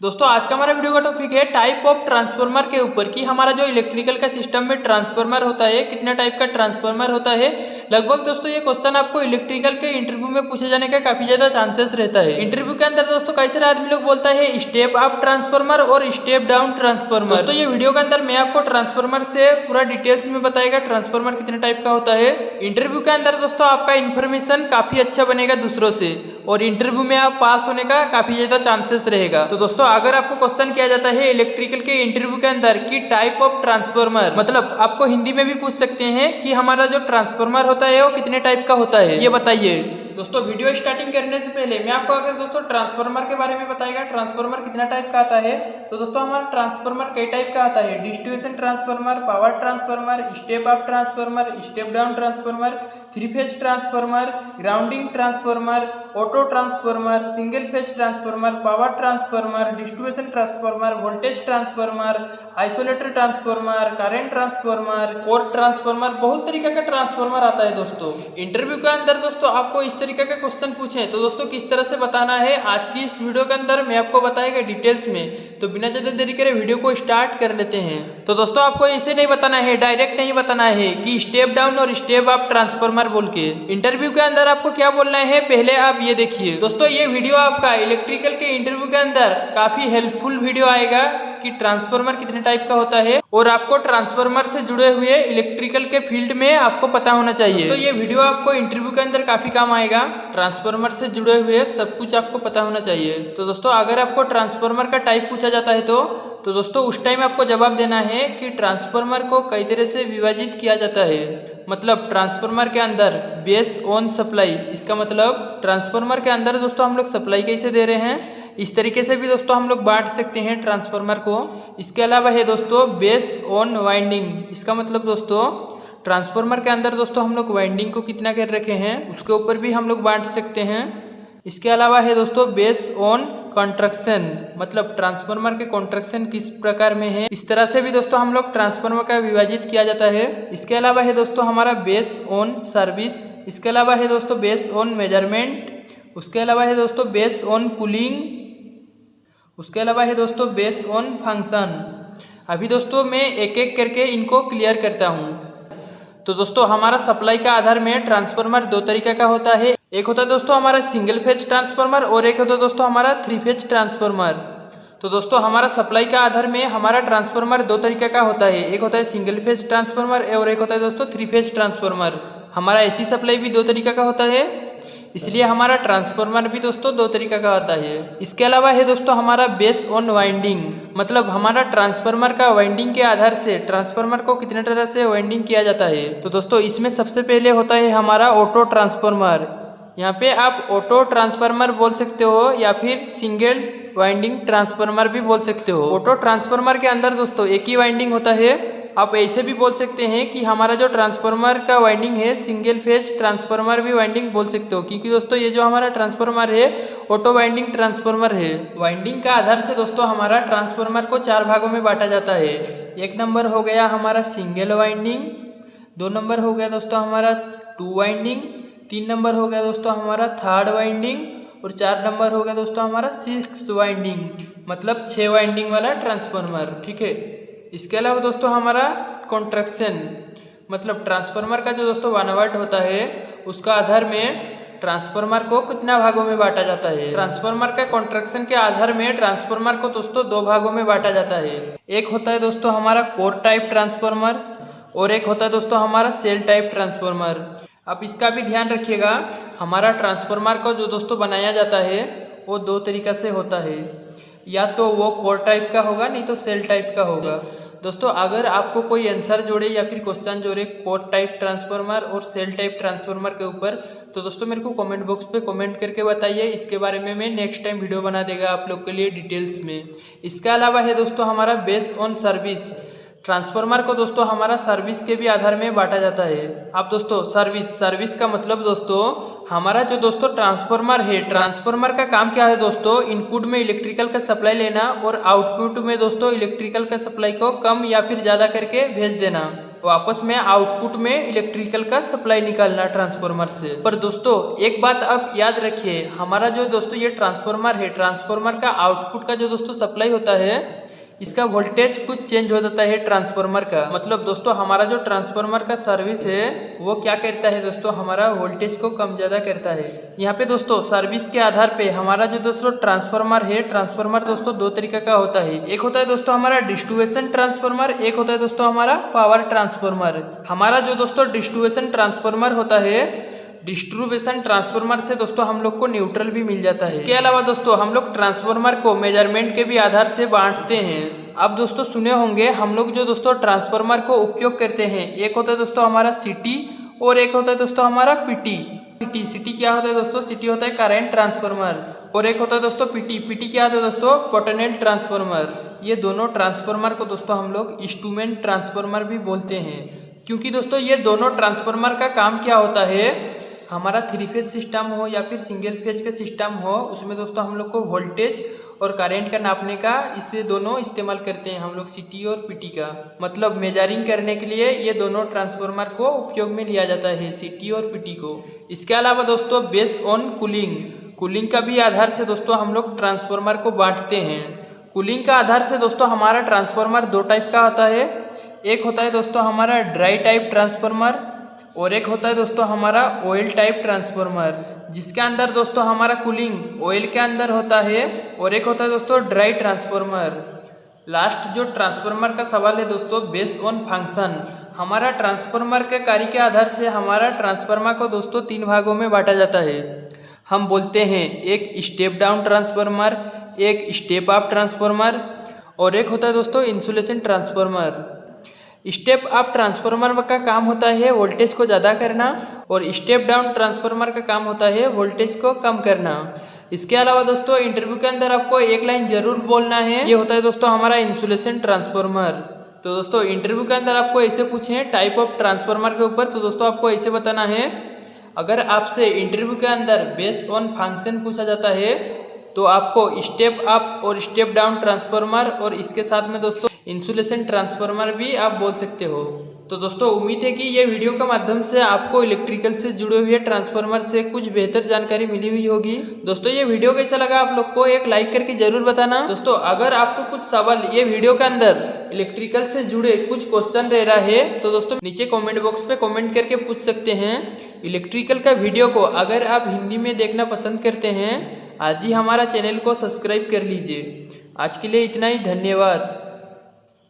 दोस्तों आज का हमारा वीडियो का टॉपिक है टाइप ऑफ ट्रांसफार्मर के ऊपर कि हमारा जो इलेक्ट्रिकल का सिस्टम में ट्रांसफार्मर होता है कितने टाइप का ट्रांसफार्मर होता है। लगभग दोस्तों ये क्वेश्चन आपको इलेक्ट्रिकल के इंटरव्यू में पूछे जाने का काफी ज्यादा चांसेस रहता है। इंटरव्यू के अंदर दोस्तों कई सारे आदमी लोग बोलता है स्टेप अप ट्रांसफार्मर और स्टेप डाउन ट्रांसफार्मर। दोस्तों ये वीडियो के अंदर मैं आपको ट्रांसफार्मर से पूरा डिटेल्स में बताएगा ट्रांसफार्मर कितने टाइप का होता है। इंटरव्यू के अंदर दोस्तों आपका इन्फॉर्मेशन काफी अच्छा बनेगा दूसरों से और इंटरव्यू में आप पास होने का काफी ज्यादा चांसेस रहेगा। तो दोस्तों अगर आपको क्वेश्चन किया जाता है इलेक्ट्रिकल के इंटरव्यू के अंदर कि टाइप ऑफ ट्रांसफार्मर, मतलब आपको हिंदी में भी पूछ सकते हैं कि हमारा जो ट्रांसफार्मर होता है वो कितने टाइप का होता है, ये बताइए। दोस्तों वीडियो स्टार्टिंग करने से पहले मैं आपको अगर दोस्तों ट्रांसफार्मर के बारे में बताएगा ट्रांसफार्मर कितना टाइप का आता है, तो दोस्तों हमारा ट्रांसफार्मर कई टाइप का आता है। Distribution transformer, power transformer, step up transformer, step down transformer, three phase transformer, grounding transformer, auto transformer, single phase transformer, power transformer, distribution transformer, voltage transformer, isolator transformer, current transformer, core transformer, बहुत तरीके का transformer आता है। दोस्तों interview के अंदर दोस्तों आपको इस तरीके का क्वेश्चन पूछे तो दोस्तों किस तरह से बताना है आज की इस वीडियो के अंदर मैं आपको बताएगा डिटेल्स में। तो बिना ज्यादा देरी करे वीडियो को स्टार्ट कर लेते हैं। तो दोस्तों आपको इसे नहीं बताना है, डायरेक्ट नहीं बताना है कि स्टेप डाउन और स्टेप अप ट्रांसफार्मर बोल के। इंटरव्यू के अंदर आपको क्या बोलना है पहले आप ये देखिए। दोस्तों ये वीडियो आपका इलेक्ट्रिकल के इंटरव्यू के अंदर काफी हेल्पफुल वीडियो आएगा कि ट्रांसफार्मर कितने टाइप का होता है और आपको ट्रांसफार्मर से जुड़े हुए इलेक्ट्रिकल के फील्ड में आपको पता होना चाहिए। तो ये वीडियो आपको इंटरव्यू के अंदर काफी काम आएगा। ट्रांसफार्मर से जुड़े हुए सब कुछ आपको पता होना चाहिए। तो दोस्तों अगर आपको ट्रांसफार्मर का टाइप पूछा जाता है तो दोस्तों उस टाइम आपको जवाब देना है कि ट्रांसफार्मर को कई तरह से विभाजित किया जाता है। मतलब ट्रांसफार्मर के अंदर बेस ऑन सप्लाई, इसका मतलब ट्रांसफार्मर के अंदर दोस्तों हम लोग सप्लाई कैसे दे रहे हैं इस तरीके से भी दोस्तों हम लोग बांट सकते हैं ट्रांसफार्मर को। इसके अलावा है दोस्तों बेस ऑन वाइंडिंग, इसका मतलब दोस्तों ट्रांसफार्मर के अंदर दोस्तों हम लोग वाइंडिंग को कितना कर रखे हैं उसके ऊपर भी हम लोग बांट सकते हैं। इसके अलावा है दोस्तों बेस ऑन कॉन्ट्रैक्शन, मतलब ट्रांसफार्मर के कॉन्ट्रैक्शन किस प्रकार में है, इस तरह से भी दोस्तों हम लोग ट्रांसफार्मर का विभाजित किया जाता है। इसके अलावा है दोस्तों हमारा बेस ऑन सर्विस, इसके अलावा है दोस्तों बेस ऑन मेजरमेंट, उसके अलावा है दोस्तों बेस ऑन कूलिंग, उसके अलावा है दोस्तों बेस ऑन फंक्शन। अभी दोस्तों मैं एक एक करके इनको क्लियर करता हूँ। तो दोस्तों हमारा सप्लाई का आधार में ट्रांसफार्मर दो तरीके का होता है। एक होता है दोस्तों हमारा सिंगल फेज ट्रांसफार्मर और एक होता है दोस्तों हमारा थ्री फेज ट्रांसफार्मर। तो दोस्तों हमारा सप्लाई का आधार में हमारा ट्रांसफार्मर दो तरीके का होता है। एक होता है सिंगल फेज ट्रांसफार्मर और एक होता है दोस्तों थ्री फेज ट्रांसफार्मर। हमारा एसी सप्लाई भी दो तरीके का होता है, इसलिए हमारा ट्रांसफार्मर भी दोस्तों दो तरीका का होता है। इसके अलावा है दोस्तों हमारा बेस ऑन वाइंडिंग, मतलब हमारा ट्रांसफार्मर का वाइंडिंग के आधार से ट्रांसफार्मर को कितने तरह से वाइंडिंग किया जाता है। तो दोस्तों इसमें सबसे पहले होता है हमारा ऑटो ट्रांसफार्मर। यहाँ पे आप ऑटो ट्रांसफार्मर बोल सकते हो या फिर सिंगल वाइंडिंग ट्रांसफार्मर भी बोल सकते हो। ऑटो ट्रांसफार्मर के अंदर दोस्तों एक ही वाइंडिंग होता है। आप ऐसे भी बोल सकते हैं कि हमारा जो ट्रांसफार्मर का वाइंडिंग है सिंगल फेज ट्रांसफार्मर भी वाइंडिंग बोल सकते हो, क्योंकि दोस्तों ये जो हमारा ट्रांसफार्मर है ऑटो वाइंडिंग ट्रांसफार्मर है। वाइंडिंग का आधार से दोस्तों हमारा ट्रांसफार्मर को चार भागों में बांटा जाता है। एक नंबर हो गया हमारा सिंगल वाइंडिंग, दो नंबर हो गया दोस्तों हमारा टू वाइंडिंग, तीन नंबर हो गया दोस्तों हमारा थर्ड वाइंडिंग और चार नंबर हो गया दोस्तों हमारा सिक्स वाइंडिंग, मतलब 6 वाइंडिंग वाला ट्रांसफार्मर। ठीक है। इसके अलावा दोस्तों हमारा कॉन्ट्रैक्शन, मतलब ट्रांसफार्मर का जो दोस्तों वाट होता है उसका आधार में ट्रांसफार्मर को कितना भागों में बांटा जाता है। ट्रांसफार्मर का कॉन्ट्रैक्शन के आधार में ट्रांसफार्मर को दोस्तों दो भागों में बांटा जाता है। एक होता है दोस्तों हमारा कोर टाइप ट्रांसफार्मर और एक होता है दोस्तों हमारा सेल टाइप ट्रांसफार्मर। अब इसका भी ध्यान रखिएगा, हमारा ट्रांसफार्मर को जो दोस्तों बनाया जाता है वो दो तरीका से होता है, या तो वो कोर टाइप का होगा नहीं तो सेल टाइप का होगा। दोस्तों अगर आपको कोई आंसर जोड़े या फिर क्वेश्चन जोड़े कोर टाइप ट्रांसफार्मर और सेल टाइप ट्रांसफार्मर के ऊपर तो दोस्तों मेरे को कमेंट बॉक्स पे कमेंट करके बताइए। इसके बारे में मैं नेक्स्ट टाइम वीडियो बना देगा आप लोग के लिए डिटेल्स में। इसके अलावा है दोस्तों हमारा बेस ऑन सर्विस। ट्रांसफार्मर को दोस्तों हमारा सर्विस के भी आधार में बांटा जाता है। अब दोस्तों सर्विस का मतलब दोस्तों हमारा जो दोस्तों ट्रांसफार्मर है, ट्रांसफार्मर का काम क्या है दोस्तों, इनपुट में इलेक्ट्रिकल का सप्लाई लेना और आउटपुट में दोस्तों इलेक्ट्रिकल का सप्लाई को कम या फिर ज़्यादा करके भेज देना। वापस में आउटपुट में इलेक्ट्रिकल का सप्लाई निकालना ट्रांसफार्मर से। पर दोस्तों एक बात अब याद रखिए, हमारा जो दोस्तों ये ट्रांसफार्मर है, ट्रांसफार्मर का आउटपुट का जो दोस्तों सप्लाई होता है, इसका वोल्टेज कुछ चेंज हो जाता है ट्रांसफार्मर का। मतलब दोस्तों हमारा जो ट्रांसफार्मर का सर्विस है वो क्या करता है दोस्तों, हमारा वोल्टेज को कम ज़्यादा करता है। यहाँ पे दोस्तों सर्विस के आधार पे हमारा जो दोस्तों ट्रांसफार्मर है, ट्रांसफार्मर दोस्तों दो तरीके का होता है। एक होता है दोस्तों हमारा डिस्ट्रीब्यूशन ट्रांसफार्मर, एक होता है दोस्तों हमारा पावर ट्रांसफार्मर। हमारा जो दोस्तों डिस्ट्रीब्यूशन ट्रांसफार्मर होता है, डिस्ट्रीब्यूशन ट्रांसफार्मर से दोस्तों हम लोग को न्यूट्रल भी मिल जाता है। इसके अलावा दोस्तों हम लोग ट्रांसफार्मर को मेजरमेंट के भी आधार से बांटते हैं। अब दोस्तों सुने होंगे हम लोग जो दोस्तों ट्रांसफार्मर को उपयोग करते हैं, एक होता है दोस्तों हमारा सिटी और एक होता है दोस्तों हमारा पीटी। सिटी क्या होता है दोस्तों, सिटी होता है करंट ट्रांसफार्मर, और एक होता है दोस्तों पीटी क्या होता है दोस्तों, पोटेंशियल ट्रांसफार्मर। ये दोनों ट्रांसफार्मर को दोस्तों हम लोग इंस्ट्रूमेंट ट्रांसफार्मर भी बोलते हैं, क्योंकि दोस्तों ये दोनों ट्रांसफार्मर का काम क्या होता है, हमारा 3 फेज सिस्टम हो या फिर सिंगल फेज का सिस्टम हो, उसमें दोस्तों हम लोग को वोल्टेज और करंट का नापने का इससे दोनों इस्तेमाल करते हैं हम लोग, सिटी और पीटी का। मतलब मेजरिंग करने के लिए ये दोनों ट्रांसफार्मर को उपयोग में लिया जाता है, सिटी और पीटी को। इसके अलावा दोस्तों बेस ऑन कूलिंग का भी आधार से दोस्तों हम लोग ट्रांसफार्मर को बांटते हैं। कूलिंग का आधार से दोस्तों हमारा ट्रांसफार्मर दो टाइप का होता है। एक होता है दोस्तों हमारा ड्राई टाइप ट्रांसफार्मर और एक होता है दोस्तों हमारा ऑयल टाइप ट्रांसफार्मर, जिसके अंदर दोस्तों हमारा कूलिंग ऑयल के अंदर होता है, और एक होता है दोस्तों ड्राई ट्रांसफार्मर। लास्ट जो ट्रांसफार्मर का सवाल है दोस्तों, बेस ऑन फंक्शन। हमारा ट्रांसफार्मर के कार्य के आधार से हमारा ट्रांसफार्मर को दोस्तों 3 भागों में बांटा जाता है। हम बोलते हैं एक स्टेप डाउन ट्रांसफार्मर, एक स्टेप अप ट्रांसफार्मर और एक होता है दोस्तों insulation transformer. Step up transformer का काम होता है वोल्टेज को ज़्यादा करना, और स्टेप डाउन ट्रांसफार्मर का काम होता है वोल्टेज को कम करना। इसके अलावा दोस्तों इंटरव्यू के अंदर आपको एक लाइन जरूर बोलना है, ये होता है दोस्तों हमारा इंसुलेशन ट्रांसफार्मर। तो दोस्तों इंटरव्यू के अंदर आपको ऐसे पूछे टाइप ऑफ ट्रांसफार्मर के ऊपर, तो दोस्तों आपको ऐसे बताना है। अगर आपसे इंटरव्यू के अंदर बेस्ड ऑन फंक्शन पूछा जाता है तो आपको स्टेप अप और स्टेप डाउन ट्रांसफार्मर और इसके साथ में दोस्तों इंसुलेशन ट्रांसफार्मर भी आप बोल सकते हो। तो दोस्तों उम्मीद है कि ये वीडियो के माध्यम से आपको इलेक्ट्रिकल से जुड़े हुए ट्रांसफार्मर से कुछ बेहतर जानकारी मिली हुई होगी। दोस्तों ये वीडियो कैसा लगा आप लोग को एक लाइक करके जरूर बताना। दोस्तों अगर आपको कुछ सवाल ये वीडियो के अंदर इलेक्ट्रिकल से जुड़े कुछ क्वेश्चन रह रहा है तो दोस्तों नीचे कमेंट बॉक्स पे कमेंट करके पूछ सकते हैं। इलेक्ट्रिकल का वीडियो को अगर आप हिंदी में देखना पसंद करते हैं, आज ही हमारा चैनल को सब्सक्राइब कर लीजिए। आज के लिए इतना ही, धन्यवाद।